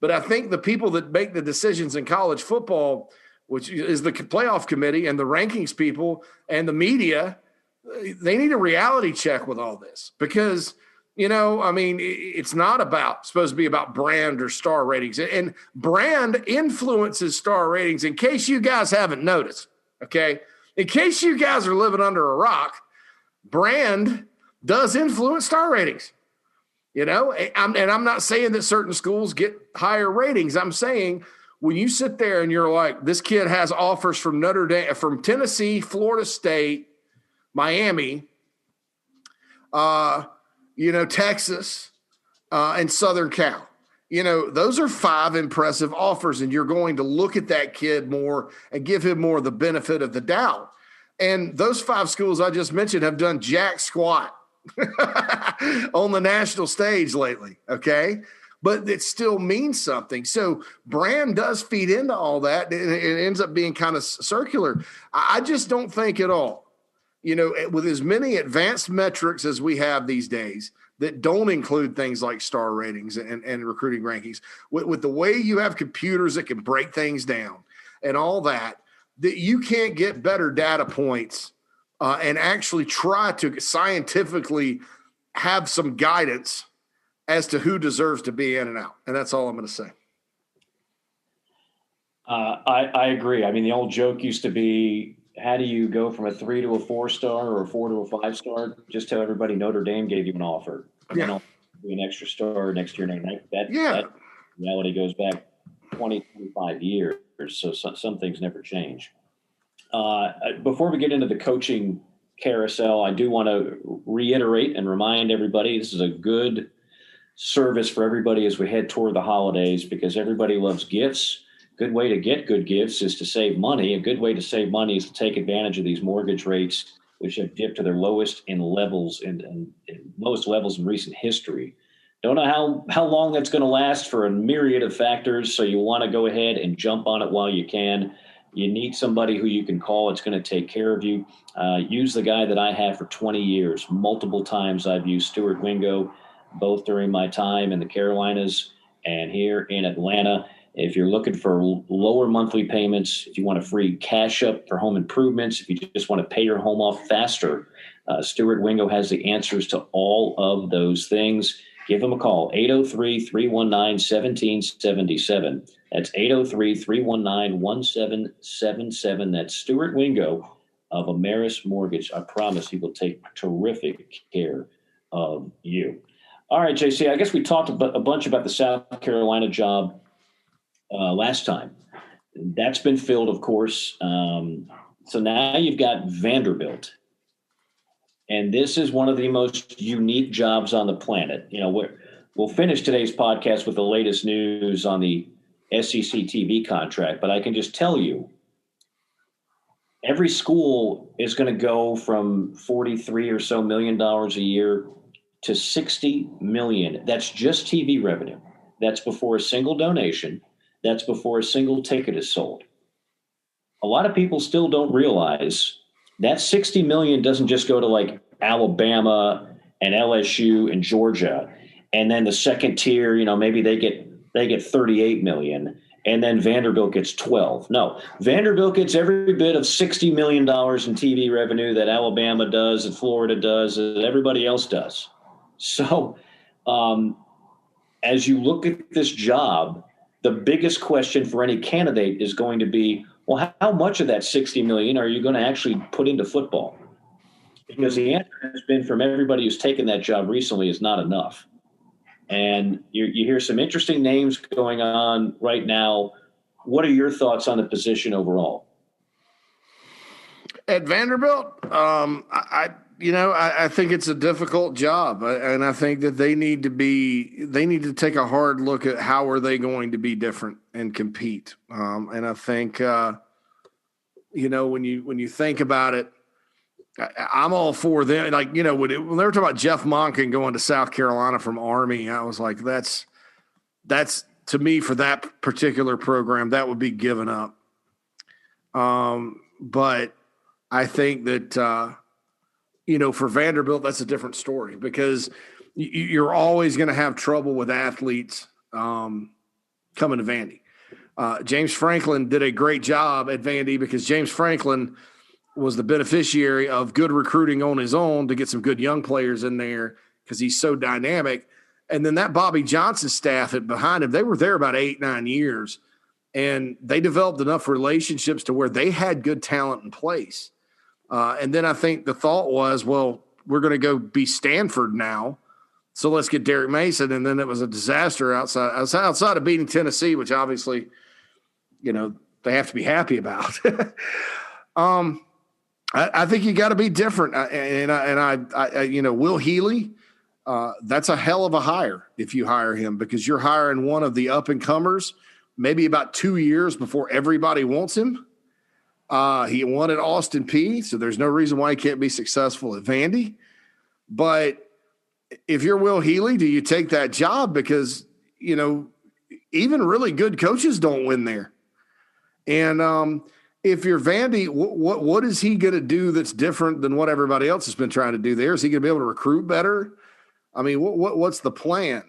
But I think the people that make the decisions in college football, which is the playoff committee and the rankings people and the media, they need a reality check with all this because, it's not supposed to be about brand or star ratings. And brand influences star ratings, in case you guys haven't noticed, okay? In case you guys are living under a rock, brand does influence star ratings. I'm not saying that certain schools get higher ratings. I'm saying when you sit there and you're like, this kid has offers from Notre Dame, from Tennessee, Florida State, Miami, Texas, and Southern Cal. Those are 5 impressive offers, and you're going to look at that kid more and give him more of the benefit of the doubt. And those 5 schools I just mentioned have done jack squat on the national stage lately, okay? But it still means something. So brand does feed into all that, and it ends up being kind of circular. I just don't think at all, with as many advanced metrics as we have these days that don't include things like star ratings and recruiting rankings, with the way you have computers that can break things down and all that you can't get better data points and actually try to scientifically have some guidance as to who deserves to be in and out. And that's all I'm going to say. I agree. I mean, the old joke used to be, how do you go from a 3 to a 4-star or a 4 to a 5-star? Just tell everybody Notre Dame gave you an offer. And then I'll do an extra star next year. That reality goes back 20, 25 years. So some things never change. Before we get into the coaching carousel, I do want to reiterate and remind everybody this is a good service for everybody as we head toward the holidays, because everybody loves gifts. Good way to get good gifts is to save money. A good way to save money is to take advantage of these mortgage rates, which have dipped to their lowest in levels and lowest levels in recent history. Don't know how long that's going to last for a myriad of factors, so you want to go ahead and jump on it while you can. You need somebody who you can call. It's going to take care of you. Use the guy that I have for 20 years. Multiple times I've used Stuart Wingo, both during my time in the Carolinas and here in Atlanta. If you're looking for lower monthly payments, if you want a free cash up for home improvements, if you just want to pay your home off faster, Stuart Wingo has the answers to all of those things. Give them a call, 803-319-1777. That's 803-319-1777. That's Stuart Wingo of Ameris Mortgage. I promise he will take terrific care of you. All right, JC, I guess we talked a bunch about the South Carolina job last time. That's been filled, of course. So now you've got Vanderbilt. And this is one of the most unique jobs on the planet. We'll finish today's podcast with the latest news on the SEC TV contract, but I can just tell you, every school is going to go from $43 or so million a year to $60 million. That's just TV revenue. That's before a single donation. That's before a single ticket is sold. A lot of people still don't realize that $60 million doesn't just go to like Alabama and LSU and Georgia, and then the second tier, maybe they get $38 million, and then Vanderbilt gets 12. No, Vanderbilt gets every bit of $60 million in TV revenue that Alabama does, that Florida does, that everybody else does. So, as you look at this job, the biggest question for any candidate is going to be, well, how much of that $60 million are you going to actually put into football? Because the answer has been from everybody who's taken that job recently is not enough. And you hear some interesting names going on right now. What are your thoughts on the position overall? At Vanderbilt, I think it's a difficult job, and I think that they need to take a hard look at how are they going to be different and compete. And I think, when you think about it, I'm all for them. Like, when they were talking about Jeff Monken going to South Carolina from Army, I was like, that's to me, for that particular program, that would be given up. But I think that for Vanderbilt, that's a different story because you're always going to have trouble with athletes coming to Vandy. James Franklin did a great job at Vandy because James Franklin was the beneficiary of good recruiting on his own to get some good young players in there because he's so dynamic. And then that Bobby Johnson staff behind him, they were there about 8-9 years, and they developed enough relationships to where they had good talent in place. And then I think the thought was, well, we're going to go be Stanford now, so let's get Derek Mason. And then it was a disaster outside of beating Tennessee, which obviously, they have to be happy about. I think you got to be different. Will Healy, that's a hell of a hire if you hire him because you're hiring one of the up-and-comers maybe about 2 years before everybody wants him. He won at Austin Peay, so there's no reason why he can't be successful at Vandy. But if you're Will Healy, do you take that job? Because, even really good coaches don't win there. And if you're Vandy, what is he going to do that's different than what everybody else has been trying to do there? Is he going to be able to recruit better? I mean, what's the plan?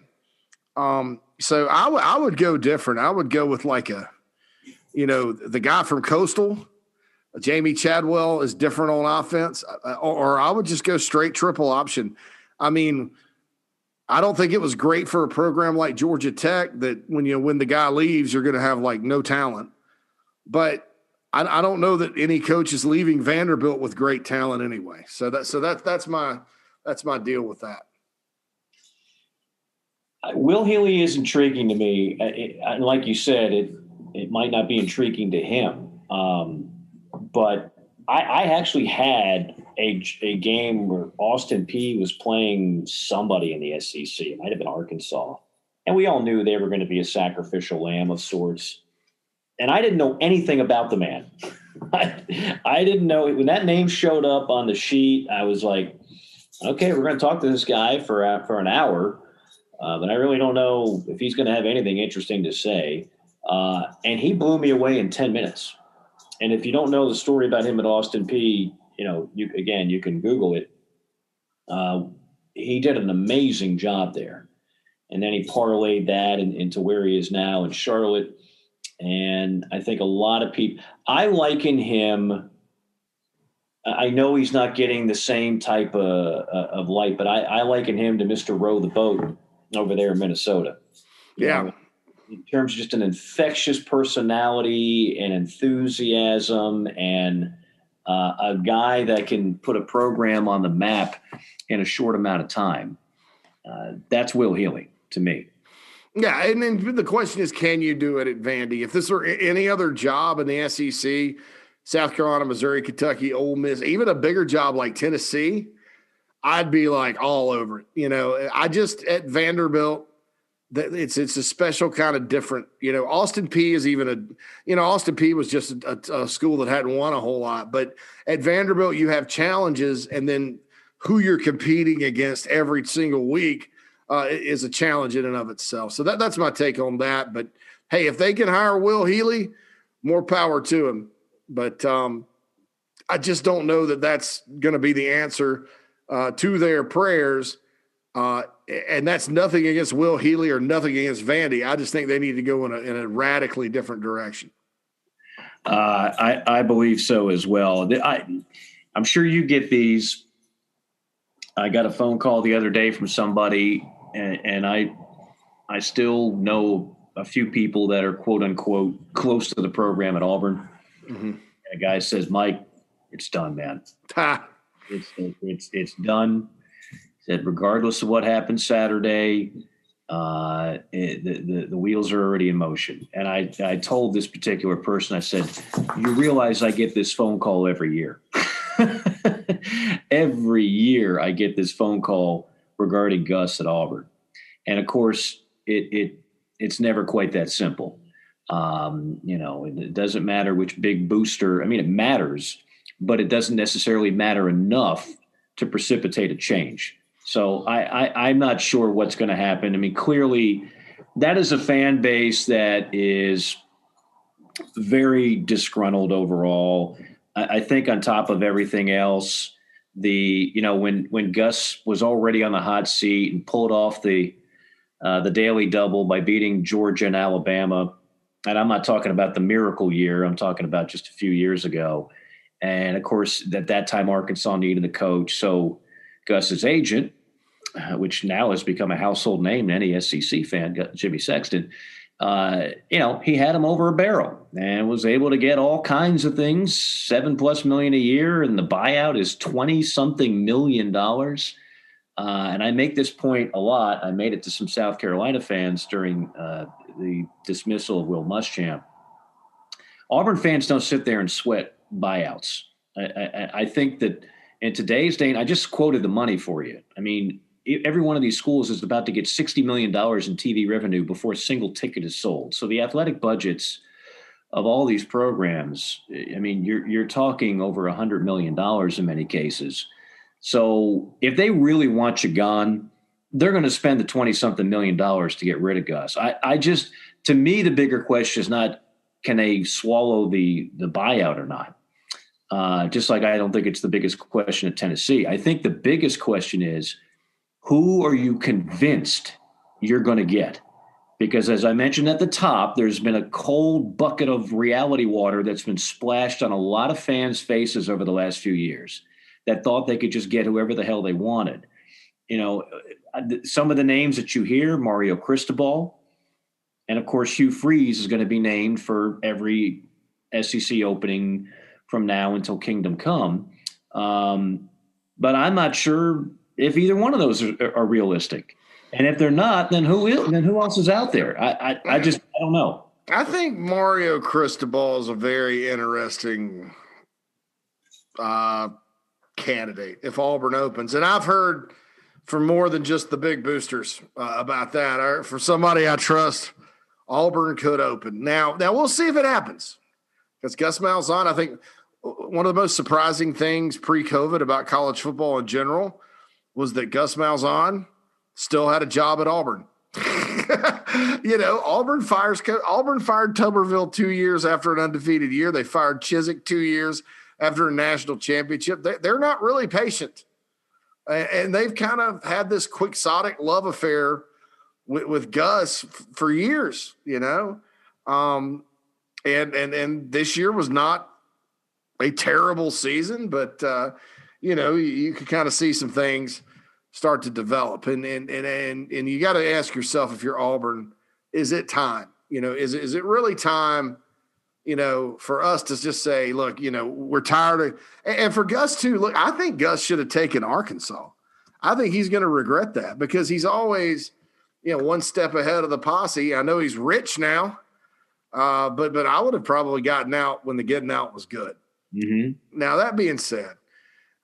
So I would go different. I would go with the guy from Coastal, Jamie Chadwell, is different on offense, or I would just go straight triple option. I mean, I don't think it was great for a program like Georgia Tech that when the guy leaves, you're going to have no talent. But I don't know that any coach is leaving Vanderbilt with great talent anyway. So that's my deal with that. Will Healy is intriguing to me. Like you said, it might not be intriguing to him. But I actually had a game where Austin Peay was playing somebody in the SEC. It might have been Arkansas. And we all knew they were going to be a sacrificial lamb of sorts. And I didn't know anything about the man. I didn't know. When that name showed up on the sheet, I was like, okay, we're going to talk to this guy for an hour. But I really don't know if he's going to have anything interesting to say. And he blew me away in 10 minutes. And if you don't know the story about him at Austin Peay, you can Google it. He did an amazing job there. And then he parlayed that into where he is now in Charlotte. And I think a lot of people – I liken him – I know he's not getting the same type of light, but I liken him to Mr. Row the Boat over there in Minnesota. Yeah. In terms of just an infectious personality and enthusiasm and a guy that can put a program on the map in a short amount of time. That's Will Healy to me. Yeah, and then the question is, can you do it at Vandy? If this were any other job in the SEC, South Carolina, Missouri, Kentucky, Ole Miss, even a bigger job like Tennessee, I'd be all over it. I just at Vanderbilt, it's a special kind of different. Austin Peay is Austin Peay was just a school that hadn't won a whole lot, but at Vanderbilt you have challenges, and then who you're competing against every single week is a challenge in and of itself. So that's my take on that. But hey, if they can hire Will Healy, more power to him. But I just don't know that that's going to be the answer to their prayers. And that's nothing against Will Healy or nothing against Vandy. I just think they need to go in a radically different direction. I believe so as well. I'm sure you get these. I got a phone call the other day from somebody, and I still know a few people that are quote unquote close to the program at Auburn. Mm-hmm. And a guy says, "Mike, it's done, man. It's done." Said, regardless of what happened Saturday, the wheels are already in motion. And I told this particular person, I said, you realize I get this phone call every year. Every year I get this phone call regarding Gus at Auburn. And, of course, it's never quite that simple. It doesn't matter which big booster. I mean, it matters, but it doesn't necessarily matter enough to precipitate a change. So I'm not sure what's going to happen. I mean, clearly that is a fan base that is very disgruntled overall. I think on top of everything else, when Gus was already on the hot seat and pulled off the daily double by beating Georgia and Alabama. And I'm not talking about the miracle year. I'm talking about just a few years ago. And of course, at that time, Arkansas needed a coach. So Gus's agent, which now has become a household name in any SEC fan, Jimmy Sexton, he had him over a barrel and was able to get all kinds of things, $7+ million a year. And the buyout is $20-something million. And I make this point a lot. I made it to some South Carolina fans during the dismissal of Will Muschamp. Auburn fans don't sit there and sweat buyouts. I think that in today's day, and I just quoted the money for you. I mean, every one of these schools is about to get $60 million in TV revenue before a single ticket is sold. So the athletic budgets of all these programs, I mean, you're talking over $100 million in many cases. So if they really want you gone, they're going to spend the $20-something million to get rid of Gus. To me, the bigger question is not, can they swallow the buyout or not? Just like I don't think it's the biggest question at Tennessee. I think the biggest question is, who are you convinced you're going to get? Because as I mentioned at the top, there's been a cold bucket of reality water that's been splashed on a lot of fans' faces over the last few years that thought they could just get whoever the hell they wanted. Some of the names that you hear, Mario Cristobal, and of course, Hugh Freeze is going to be named for every SEC opening from now until Kingdom Come. But I'm not sure if either one of those are realistic. And if they're not, then who else is out there? I don't know. I think Mario Cristobal is a very interesting candidate if Auburn opens. And I've heard from more than just the big boosters about that. For somebody I trust, Auburn could open. Now we'll see if it happens. Because Gus Malzahn, I think one of the most surprising things pre-COVID about college football in general was that Gus Malzahn still had a job at Auburn. Auburn fired Tuberville 2 years after an undefeated year. They fired Chiswick 2 years after a national championship. They're not really patient. And they've kind of had this quixotic love affair with Gus for years, And this year was not a terrible season, but, you could kind of see some things start to develop. And you got to ask yourself, if you're Auburn, is it time? Is it really time, for us to just say, look, we're tired of – and for Gus too, look, I think Gus should have taken Arkansas. I think he's going to regret that because he's always, one step ahead of the posse. I know he's rich now, but I would have probably gotten out when the getting out was good. Mm-hmm. Now, that being said,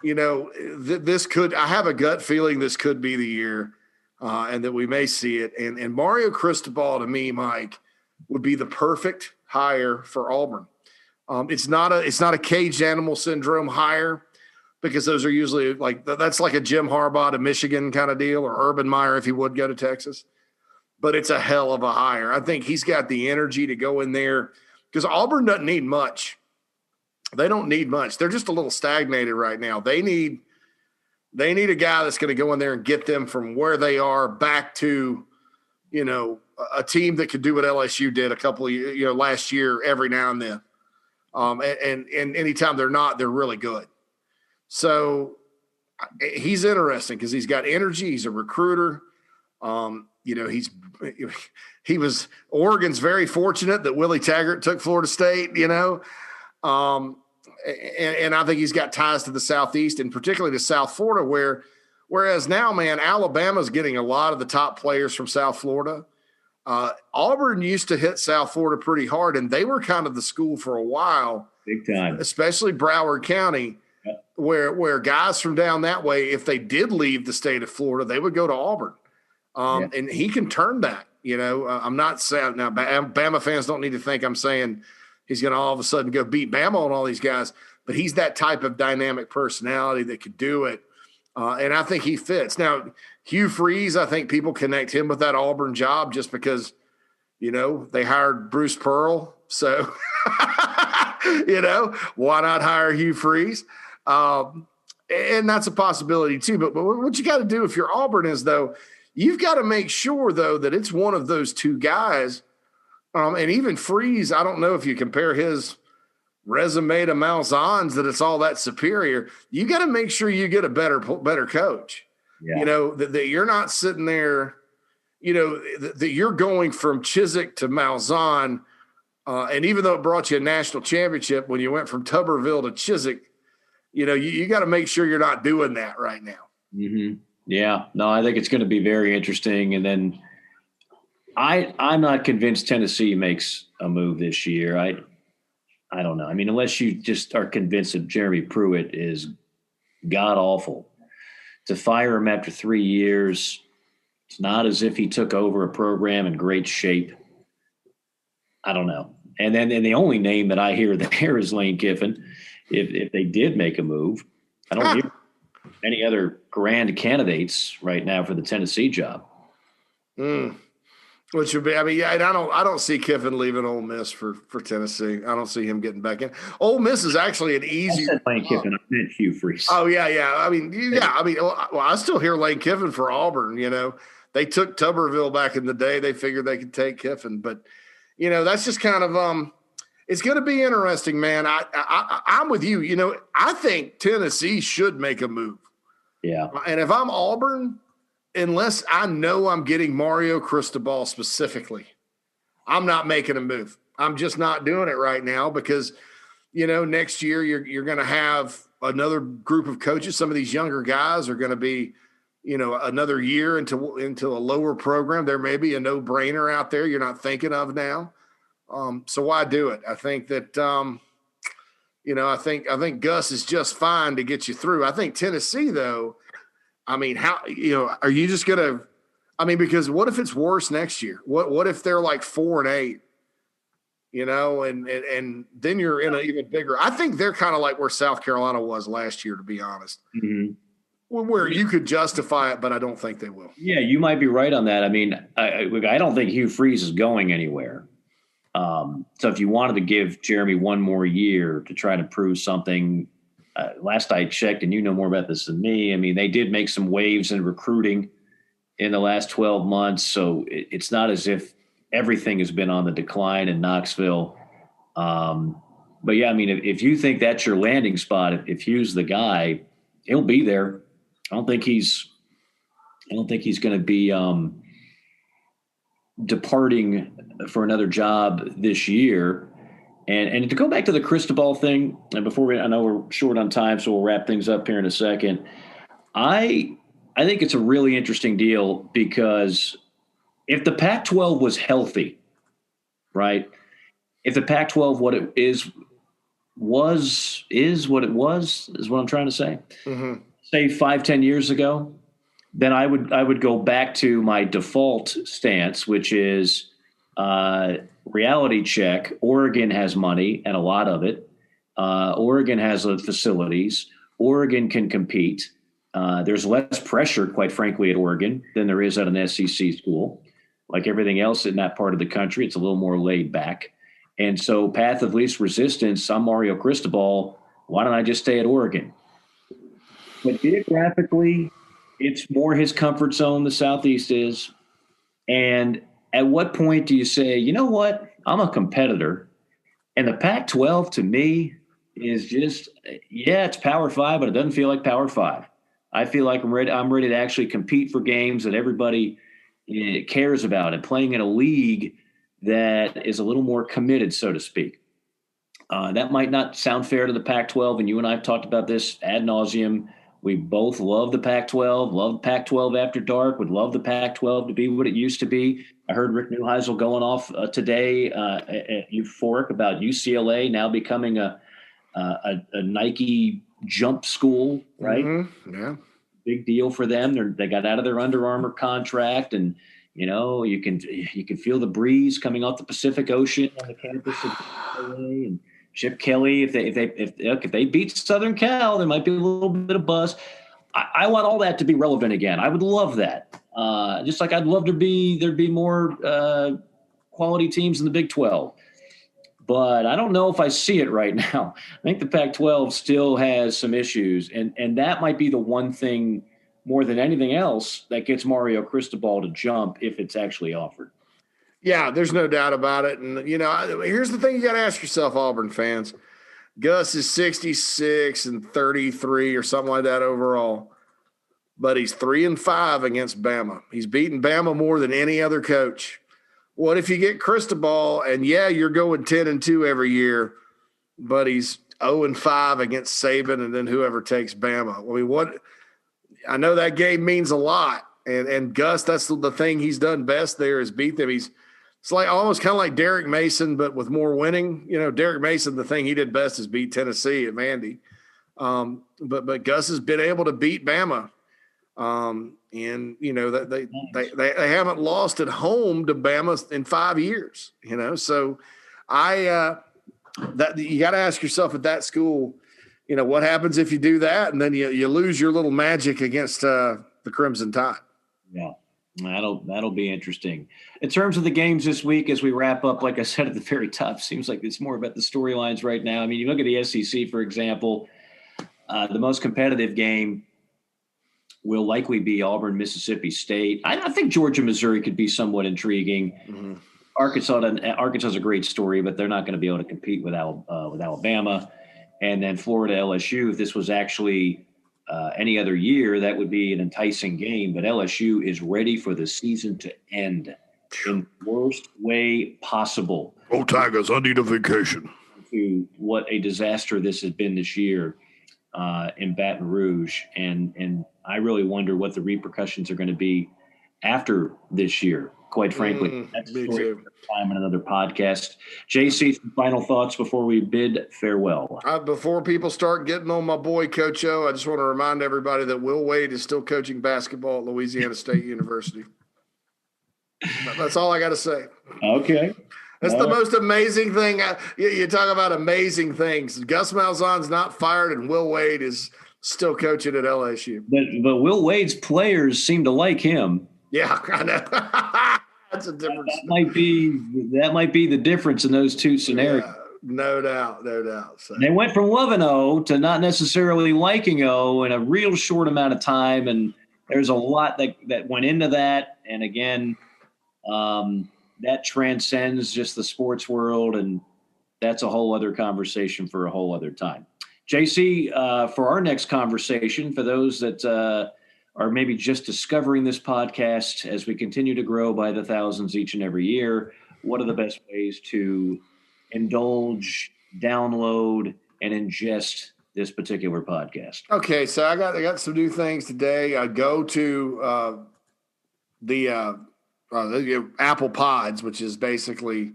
I have a gut feeling this could be the year and that we may see it. And Mario Cristobal, to me, Mike, would be the perfect hire for Auburn. It's not a caged animal syndrome hire because those are usually that's like a Jim Harbaugh to Michigan kind of deal, or Urban Meyer if he would go to Texas. But it's a hell of a hire. I think he's got the energy to go in there because Auburn doesn't need much. They don't need much. They're just a little stagnated right now. They need a guy that's going to go in there and get them from where they are back to, a team that could do what LSU did a couple of years, last year every now and then. And anytime they're not, they're really good. So he's interesting because he's got energy. He's a recruiter. Oregon's very fortunate that Willie Taggart took Florida State, and I think he's got ties to the Southeast and particularly to South Florida, whereas now, man, Alabama's getting a lot of the top players from South Florida. Auburn used to hit South Florida pretty hard, and they were kind of the school for a while. Big time. Especially Broward County, where guys from down that way, if they did leave the state of Florida, they would go to Auburn. And he can turn that. I'm not saying – now, Bama fans don't need to think I'm saying – he's going to all of a sudden go beat Bama on all these guys, but he's that type of dynamic personality that could do it. And I think he fits. Now, Hugh Freeze, I think people connect him with that Auburn job just because, they hired Bruce Pearl. So, why not hire Hugh Freeze? And and that's a possibility too. But what you got to do if you're Auburn is, though, you've got to make sure, though, that it's one of those two guys. And even Freeze, I don't know if you compare his resume to Malzahn's that it's all that superior. You got to make sure you get a better coach. Yeah. You know, that you're not sitting there, you know, that you're going from Chiswick to Malzahn. And even though it brought you a national championship when you went from Tuberville to Chiswick, you know, you got to make sure you're not doing that right now. Mm-hmm. Yeah, no, I think it's going to be very interesting. And then I'm not convinced Tennessee makes a move this year. I don't know. I mean, unless you just are convinced that Jeremy Pruitt is god awful, to fire him after 3 years, it's not as if he took over a program in great shape. I don't know. And the only name that I hear there is Lane Kiffin. If they did make a move, I don't hear any other grand candidates right now for the Tennessee job. Which would be, I mean, yeah, and I don't see Kiffin leaving Ole Miss for Tennessee. I don't see him getting back in. Ole Miss is actually an easy. I said Lane Kiffin. I meant Hugh Freeze. Oh yeah. I mean, well, I still hear Lane Kiffin for Auburn. You know, they took Tuberville back in the day. They figured they could take Kiffin, but you know, that's just kind of it's going to be interesting, man. I'm with you. You know, I think Tennessee should make a move. Yeah. And if I'm Auburn, unless I know I'm getting Mario Cristobal specifically, I'm not making a move. I'm just not doing it right now because, you know, next year you're going to have another group of coaches. Some of these younger guys are going to be, you know, another year into a lower program. There may be a no-brainer out there you're not thinking of now. So why do it? I think that, you know, I think Gus is just fine to get you through. I think Tennessee, though, I mean, how, you know, are you just going to, I mean, because what if it's worse next year? What if they're like 4-8, you know, and then you're in an even bigger, I think they're kind of like where South Carolina was last year, to be honest, where you could justify it, but I don't think they will. Yeah, you might be right on that. I mean, I don't think Hugh Freeze is going anywhere. So if you wanted to give Jeremy one more year to try to prove something, last I checked, and you know more about this than me, I mean, they did make some waves in recruiting in the last 12 months. So it's not as if everything has been on the decline in Knoxville. But yeah, I mean, if you think that's your landing spot, if Hugh's the guy, he'll be there. I don't think he's going to be, departing for another job this year. And to go back to the Cristobal thing, and I know we're short on time, so we'll wrap things up here in a second. I think it's a really interesting deal because if the Pac-12 was healthy, right? If the Pac-12 what it is what it was, is what I'm trying to say. Mm-hmm. Say 5-10 years ago, then I would go back to my default stance, which is reality check. Oregon has money and a lot of it. Oregon has the facilities. Oregon can compete. There's less pressure, quite frankly, at Oregon than there is at an SEC school. Like everything else in that part of the country, it's a little more laid back. And so path of least resistance, I'm Mario Cristobal. Why don't I just stay at Oregon? But geographically, it's more his comfort zone, the Southeast is. And at what point do you say, you know what, I'm a competitor. And the Pac-12 to me is just, yeah, it's Power 5, but it doesn't feel like Power 5. I feel like I'm ready to actually compete for games that everybody cares about and playing in a league that is a little more committed, so to speak. That might not sound fair to the Pac-12, and you and I have talked about this ad nauseum. We both love the Pac-12, love Pac-12 after dark, would love the Pac-12 to be what it used to be. I heard Rick Neuheisel going off today, euphoric about UCLA now becoming a Nike jump school, right? Mm-hmm. Yeah. Big deal for them. They got out of their Under Armour contract, and you know you can feel the breeze coming off the Pacific Ocean on the campus of UCLA. And Chip Kelly, if they beat Southern Cal, there might be a little bit of buzz. I want all that to be relevant again. I would love that. Just like I'd love there'd be more quality teams in the Big 12. but I don't know if I see it right now. I think the Pac-12 still has some issues, and that might be the one thing more than anything else that gets Mario Cristobal to jump if it's actually offered. Yeah, there's no doubt about it. And, here's the thing you got to ask yourself, Auburn fans. Gus is 66 and 33 or something like that overall, but he's 3-5 against Bama. He's beaten Bama more than any other coach. What if you get Cristobal and, you're going 10-2 every year, but he's 0-5 against Saban and then whoever takes Bama? I mean, I know that game means a lot. And Gus, that's the thing he's done best there is beat them. It's like almost kind of like Derek Mason, but with more winning. Derek Mason, the thing he did best is beat Tennessee at Vandy. But Gus has been able to beat Bama. And that they haven't lost at home to Bama in 5 years. So that you got to ask yourself at that school, what happens if you do that and then you lose your little magic against the Crimson Tide. Yeah. That'll be interesting. In terms of the games this week, as we wrap up, like I said at the very top, seems like it's more about the storylines right now. I mean, you look at the SEC, for example, the most competitive game will likely be Auburn, Mississippi State. I think Georgia, Missouri could be somewhat intriguing. Mm-hmm. Arkansas is a great story, but they're not going to be able to compete with Alabama. And then Florida, LSU, if this was actually any other year, that would be an enticing game. But LSU is ready for the season to end in the worst way possible. Oh, Tigers, I need a vacation. To what a disaster this has been this year in Baton Rouge. And I really wonder what the repercussions are going to be after this year, quite frankly. That's a story for time in another podcast. JC, some final thoughts before we bid farewell. Before people start getting on my boy, Coach O, I just want to remind everybody that Will Wade is still coaching basketball at Louisiana State University. That's all I got to say. Okay. That's the most amazing thing. You talk about amazing things. Gus Malzahn's not fired, and Will Wade is still coaching at LSU. But Will Wade's players seem to like him. Yeah, I know. That's a difference. That might be the difference in those two scenarios. Yeah, no doubt. So. They went from loving O to not necessarily liking O in a real short amount of time, and there's a lot that went into that. And again, that transcends just the sports world, and that's a whole other conversation for a whole other time. JC, for our next conversation, for those that are maybe just discovering this podcast as we continue to grow by the thousands each and every year, what are the best ways to indulge, download, and ingest this particular podcast? Okay, so I got some new things today. I go to the Apple Pods, which is basically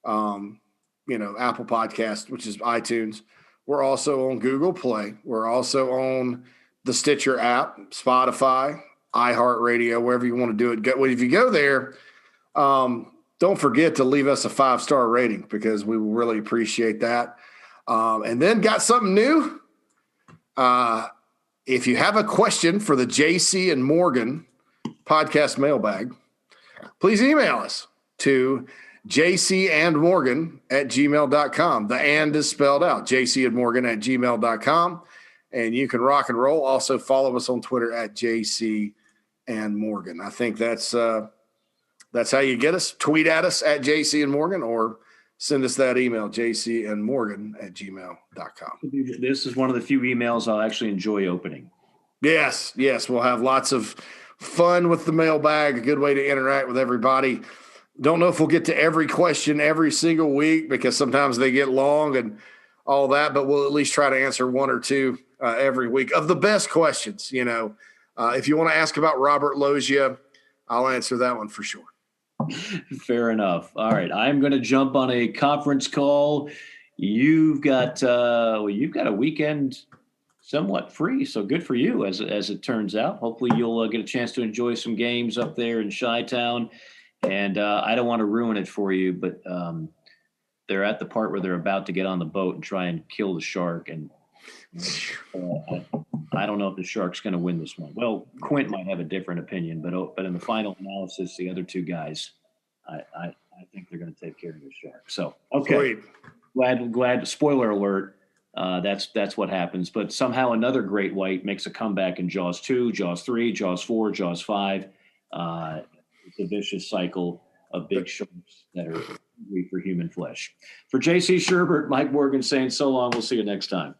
Apple Podcast, which is iTunes. We're also on Google Play. We're also on the Stitcher app, Spotify, iHeart Radio, wherever you want to do it. If you go there, don't forget to leave us a 5-star rating because we will really appreciate that. And then got something new. If you have a question for the JC and Morgan podcast mailbag, please email us to jcandmorgan@gmail.com. The and is spelled out, jcandmorgan@gmail.com. And you can rock and roll. Also follow us on Twitter @JCandMorgan. I think that's how you get us. Tweet at us @JCandMorgan or send us that email, jcandmorgan@gmail.com. This is one of the few emails I'll actually enjoy opening. Yes. We'll have lots of fun with the mailbag, a good way to interact with everybody. Don't know if we'll get to every question every single week because sometimes they get long and all that, but we'll at least try to answer one or two every week of the best questions. If you want to ask about Robert Loggia, I'll answer that one for sure. Fair enough. All right. I'm going to jump on a conference call. You've got a weekend somewhat free, so good for you as it turns out. Hopefully you'll get a chance to enjoy some games up there in Chi-Town. And I don't want to ruin it for you, but they're at the part where they're about to get on the boat and try and kill the shark. And I don't know if the shark's going to win this one. Well, Quint might have a different opinion, but in the final analysis, the other two guys, I I think they're going to take care of the shark. So, okay. Sweet. Glad. Spoiler alert. That's what happens. But somehow another great white makes a comeback in Jaws 2, Jaws 3, Jaws 4, Jaws 5. It's a vicious cycle of big sharks that are hungry for human flesh. For J.C. Sherbert, Mike Morgan saying so long. We'll see you next time.